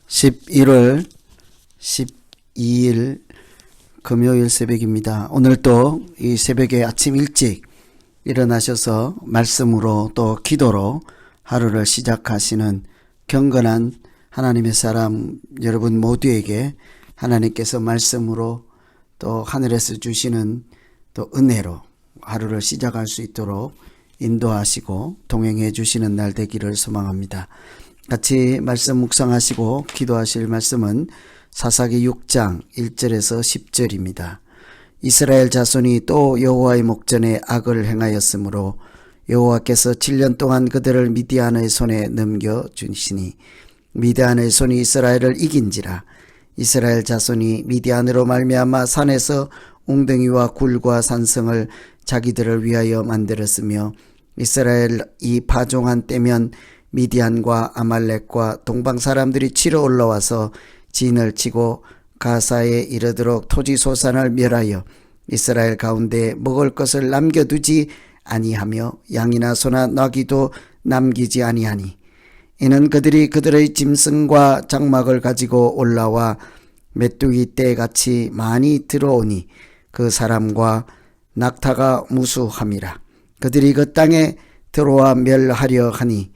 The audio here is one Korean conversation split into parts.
11월 12일 금요일 새벽입니다. 오늘 또 이 새벽에 아침 일찍 일어나셔서 말씀으로 또 기도로 하루를 시작하시는 경건한 하나님의 사람 여러분 모두에게 하나님께서 말씀으로 또 하늘에서 주시는 또 은혜로 하루를 시작할 수 있도록 인도하시고 동행해 주시는 날 되기를 소망합니다. 같이 말씀 묵상하시고 기도하실 말씀은 사사기 6장 1절에서 10절입니다. 이스라엘 자손이 또 여호와의 목전에 악을 행하였으므로 여호와께서 7년 동안 그들을 미디안의 손에 넘겨주시니 미디안의 손이 이스라엘을 이긴지라. 이스라엘 자손이 미디안으로 말미암아 산에서 웅덩이와 굴과 산성을 자기들을 위하여 만들었으며 이스라엘이 파종한 때면 미디안과 아말렉과 동방 사람들이 치러 올라와서 진을 치고 가사에 이르도록 토지소산을 멸하여 이스라엘 가운데 먹을 것을 남겨두지 아니하며 양이나 소나 나귀도 남기지 아니하니 이는 그들이 그들의 짐승과 장막을 가지고 올라와 메뚜기 떼같이 많이 들어오니 그 사람과 낙타가 무수함이라. 그들이 그 땅에 들어와 멸하려 하니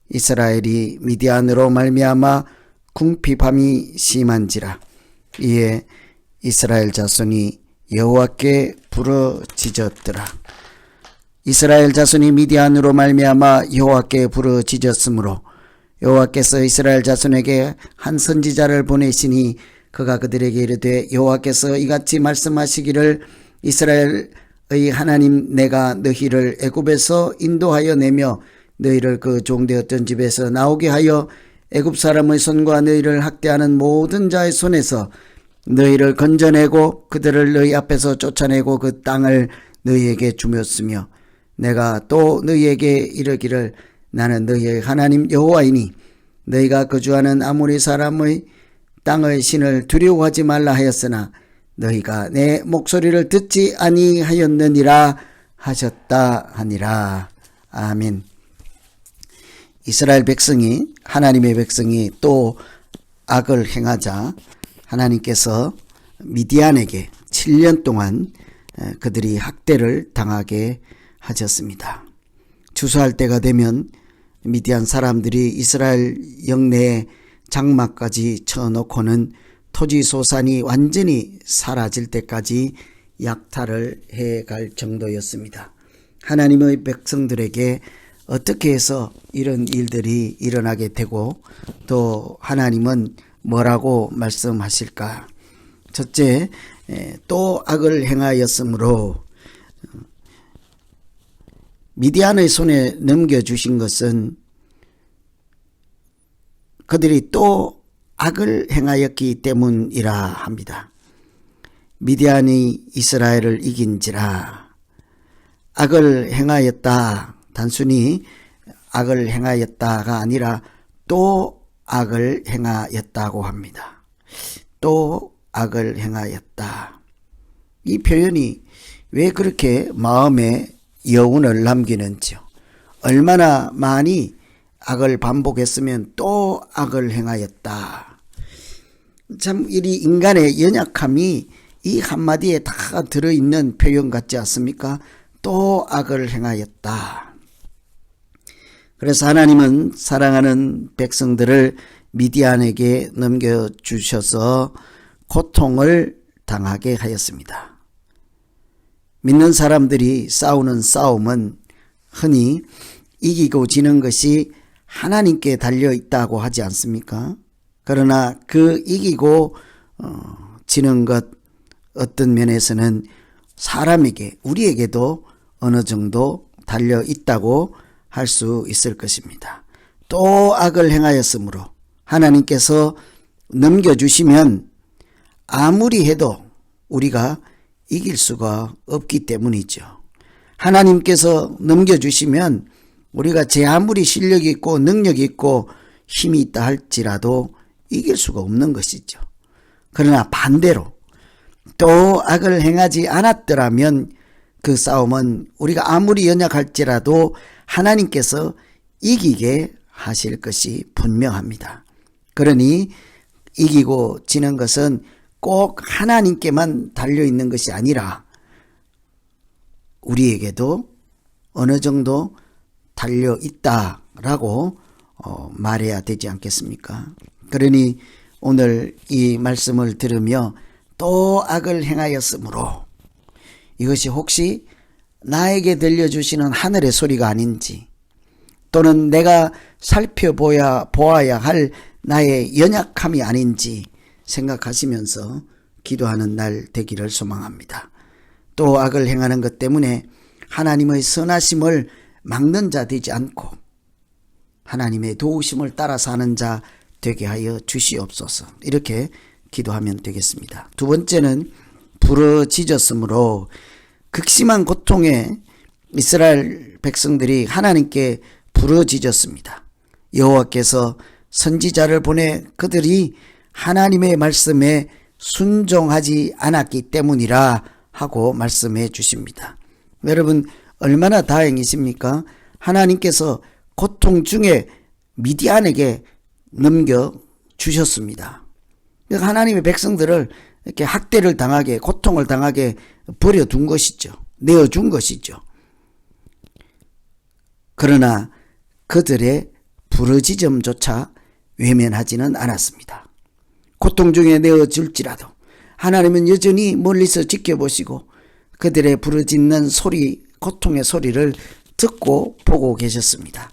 이스라엘이 미디안으로 말미암아 궁핍함이 심한지라. 이에 이스라엘 자손이 여호와께 부르짖었더라. 이스라엘 자손이 미디안으로 말미암아 여호와께 부르짖었으므로 여호와께서 이스라엘 자손에게 한 선지자를 보내시니 그가 그들에게 이르되 여호와께서 이같이 말씀하시기를 이스라엘의 하나님 내가 너희를 애굽에서 인도하여 내며 너희를 그 종되었던 집에서 나오게 하여 애굽 사람의 손과 너희를 학대하는 모든 자의 손에서 너희를 건져내고 그들을 너희 앞에서 쫓아내고 그 땅을 너희에게 주었으며 내가 또 너희에게 이르기를 나는 너희의 하나님 여호와이니 너희가 거주하는 아모리 사람의 땅의 신을 두려워하지 말라 하였으나 너희가 내 목소리를 듣지 아니하였느니라 하셨다 하니라. 아멘. 이스라엘 백성이 하나님의 백성이 또 악을 행하자 하나님께서 미디안에게 7년 동안 그들이 학대를 당하게 하셨습니다. 추수할 때가 되면 미디안 사람들이 이스라엘 영내에 장막까지 쳐놓고는 토지 소산이 완전히 사라질 때까지 약탈을 해갈 정도였습니다. 하나님의 백성들에게 어떻게 해서 이런 일들이 일어나게 되고 또 하나님은 뭐라고 말씀하실까? 첫째, 또 악을 행하였으므로 미디안의 손에 넘겨주신 것은 그들이 또 악을 행하였기 때문이라 합니다. 미디안이 이스라엘을 이긴지라. 악을 행하였다. 단순히 악을 행하였다가 아니라 또 악을 행하였다고 합니다. 또 악을 행하였다. 이 표현이 왜 그렇게 마음에 여운을 남기는지요. 얼마나 많이 악을 반복했으면 또 악을 행하였다. 참 이 인간의 연약함이 이 한마디에 다 들어있는 표현 같지 않습니까? 또 악을 행하였다. 그래서 하나님은 사랑하는 백성들을 미디안에게 넘겨주셔서 고통을 당하게 하였습니다. 믿는 사람들이 싸우는 싸움은 흔히 이기고 지는 것이 하나님께 달려있다고 하지 않습니까? 그러나 그 이기고 지는 것 어떤 면에서는 사람에게 우리에게도 어느 정도 달려있다고 할 수 있을 것입니다. 또 악을 행하였으므로 하나님께서 넘겨주시면 아무리 해도 우리가 이길 수가 없기 때문이죠. 하나님께서 넘겨주시면 우리가 제 아무리 실력이 있고 능력이 있고 힘이 있다 할지라도 이길 수가 없는 것이죠. 그러나 반대로 또 악을 행하지 않았더라면 그 싸움은 우리가 아무리 연약할지라도 하나님께서 이기게 하실 것이 분명합니다. 그러니 이기고 지는 것은 꼭 하나님께만 달려있는 것이 아니라 우리에게도 어느 정도 달려있다라고 말해야 되지 않겠습니까? 그러니 오늘 이 말씀을 들으며 또 악을 행하였으므로 이것이 혹시 나에게 들려주시는 하늘의 소리가 아닌지 또는 내가 살펴보아야 할 나의 연약함이 아닌지 생각하시면서 기도하는 날 되기를 소망합니다. 또 악을 행하는 것 때문에 하나님의 선하심을 막는 자 되지 않고 하나님의 도우심을 따라 사는 자 되게 하여 주시옵소서. 이렇게 기도하면 되겠습니다. 두 번째는 부러지졌으므로 극심한 고통에 이스라엘 백성들이 하나님께 부러지졌습니다. 여호와께서 선지자를 보내 그들이 하나님의 말씀에 순종하지 않았기 때문이라 하고 말씀해 주십니다. 여러분 얼마나 다행이십니까? 하나님께서 고통 중에 미디안에게 넘겨주셨습니다. 하나님의 백성들을 이렇게 학대를 당하게 고통을 당하게 버려둔 것이죠. 내어준 것이죠. 그러나 그들의 부르짖음조차 외면하지는 않았습니다. 고통 중에 내어줄지라도 하나님은 여전히 멀리서 지켜보시고 그들의 부르짖는 소리, 고통의 소리를 듣고 보고 계셨습니다.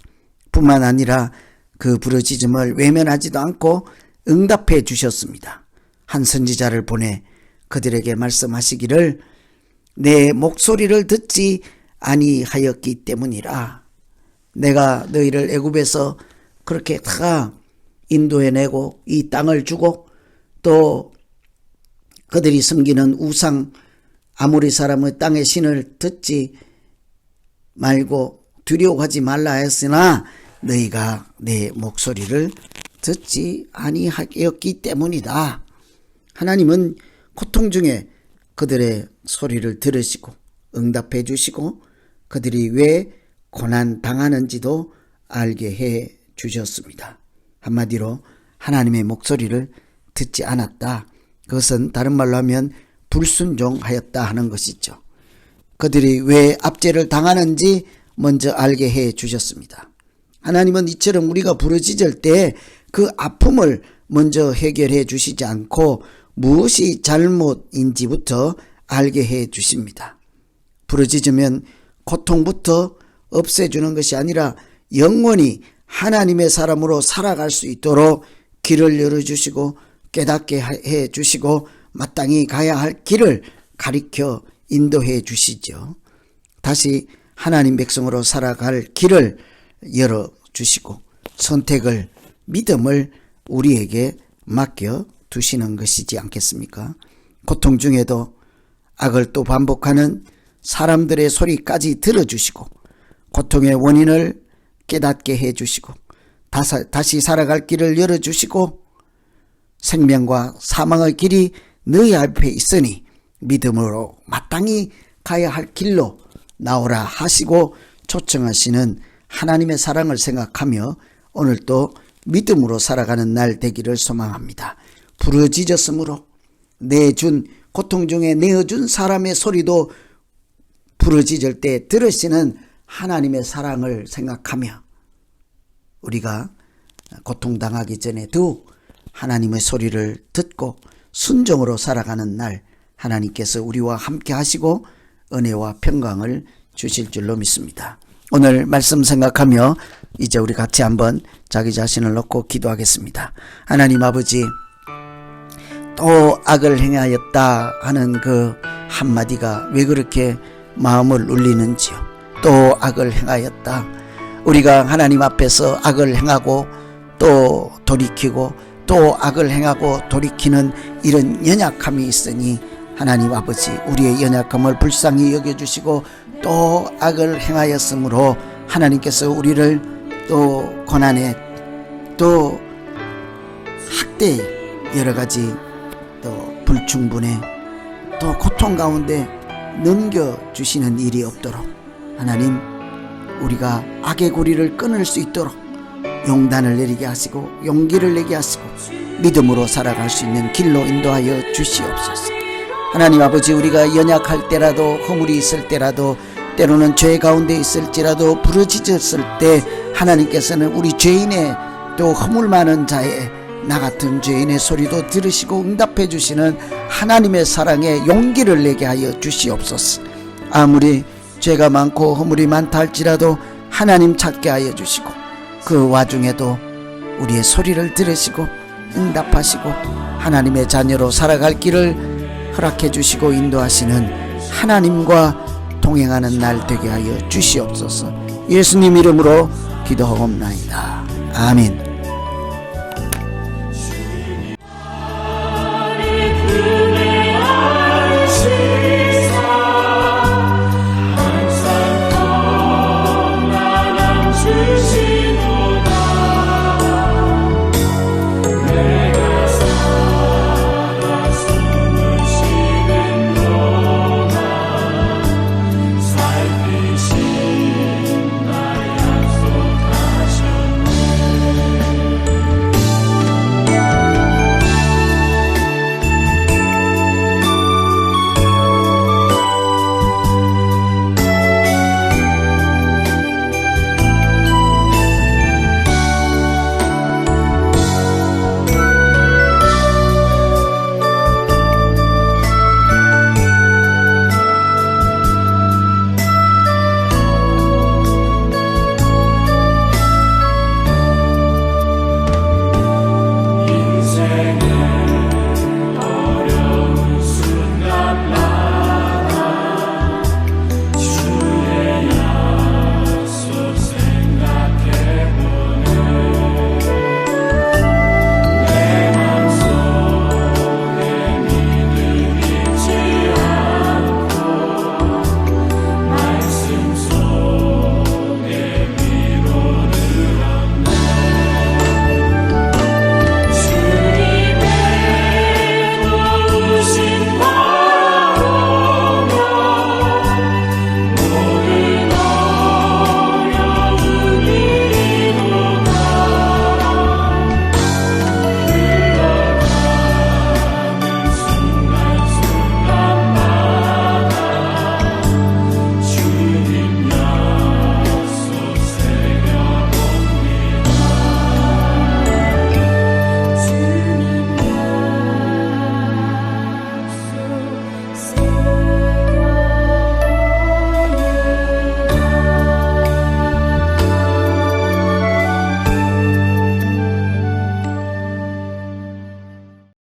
뿐만 아니라 그 부르짖음을 외면하지도 않고 응답해 주셨습니다. 한 선지자를 보내 그들에게 말씀하시기를 내 목소리를 듣지 아니하였기 때문이라. 내가 너희를 애굽에서 그렇게 다 인도해내고 이 땅을 주고 또 그들이 섬기는 우상 아모리 사람의 땅의 신을 듣지 말고 두려워하지 말라 했으나 너희가 내 목소리를 듣지 아니하였기 때문이다. 하나님은 고통 중에 그들의 소리를 들으시고 응답해 주시고 그들이 왜 고난 당하는지도 알게 해 주셨습니다. 한마디로 하나님의 목소리를 듣지 않았다. 그것은 다른 말로 하면 불순종하였다 하는 것이죠. 그들이 왜 압제를 당하는지 먼저 알게 해 주셨습니다. 하나님은 이처럼 우리가 부르짖을 때 그 아픔을 먼저 해결해 주시지 않고 무엇이 잘못인지부터 알게 해 주십니다. 부르짖으면 고통부터 없애주는 것이 아니라 영원히 하나님의 사람으로 살아갈 수 있도록 길을 열어주시고 깨닫게 해 주시고 마땅히 가야 할 길을 가리켜 인도해 주시죠. 다시 하나님 백성으로 살아갈 길을 열어주시고 선택을 믿음을 우리에게 맡겨 두시는 것이지 않겠습니까? 고통 중에도 악을 또 반복하는 사람들의 소리까지 들어주시고 고통의 원인을 깨닫게 해주시고 다시 살아갈 길을 열어주시고 생명과 사망의 길이 너희 앞에 있으니 믿음으로 마땅히 가야 할 길로 나오라 하시고 초청하시는 하나님의 사랑을 생각하며 오늘도 믿음으로 살아가는 날 되기를 소망합니다. 부르짖었으므로 내준 고통 중에 내어준 사람의 소리도 부르짖을 때 들으시는 하나님의 사랑을 생각하며 우리가 고통당하기 전에도 하나님의 소리를 듣고 순종으로 살아가는 날 하나님께서 우리와 함께 하시고 은혜와 평강을 주실 줄로 믿습니다. 오늘 말씀 생각하며 이제 우리 같이 한번 자기 자신을 놓고 기도하겠습니다. 하나님 아버지, 또 악을 행하였다 하는 그 한마디가 왜 그렇게 마음을 울리는지요. 또 악을 행하였다. 우리가 하나님 앞에서 악을 행하고 또 돌이키고 또 악을 행하고 돌이키는 이런 연약함이 있으니 하나님 아버지, 우리의 연약함을 불쌍히 여겨주시고 또 악을 행하였으므로 하나님께서 우리를 또 고난에 또 학대에 여러가지 또 불충분에 또 고통 가운데 넘겨주시는 일이 없도록 하나님, 우리가 악의 고리를 끊을 수 있도록 용단을 내리게 하시고 용기를 내게 하시고 믿음으로 살아갈 수 있는 길로 인도하여 주시옵소서. 하나님 아버지, 우리가 연약할 때라도, 허물이 있을 때라도, 때로는 죄 가운데 있을지라도, 부르짖었을 때 하나님께서는 우리 죄인의, 또 허물 많은 자의, 나 같은 죄인의 소리도 들으시고 응답해 주시는 하나님의 사랑에 용기를 내게 하여 주시옵소서. 아무리 죄가 많고 허물이 많다 할지라도 하나님 찾게 하여 주시고, 그 와중에도 우리의 소리를 들으시고 응답하시고 하나님의 자녀로 살아갈 길을 허락해 주시고 인도하시는 하나님과 동행하는 날 되게 하여 주시옵소서. 예수님 이름으로 기도하옵나이다. 아멘.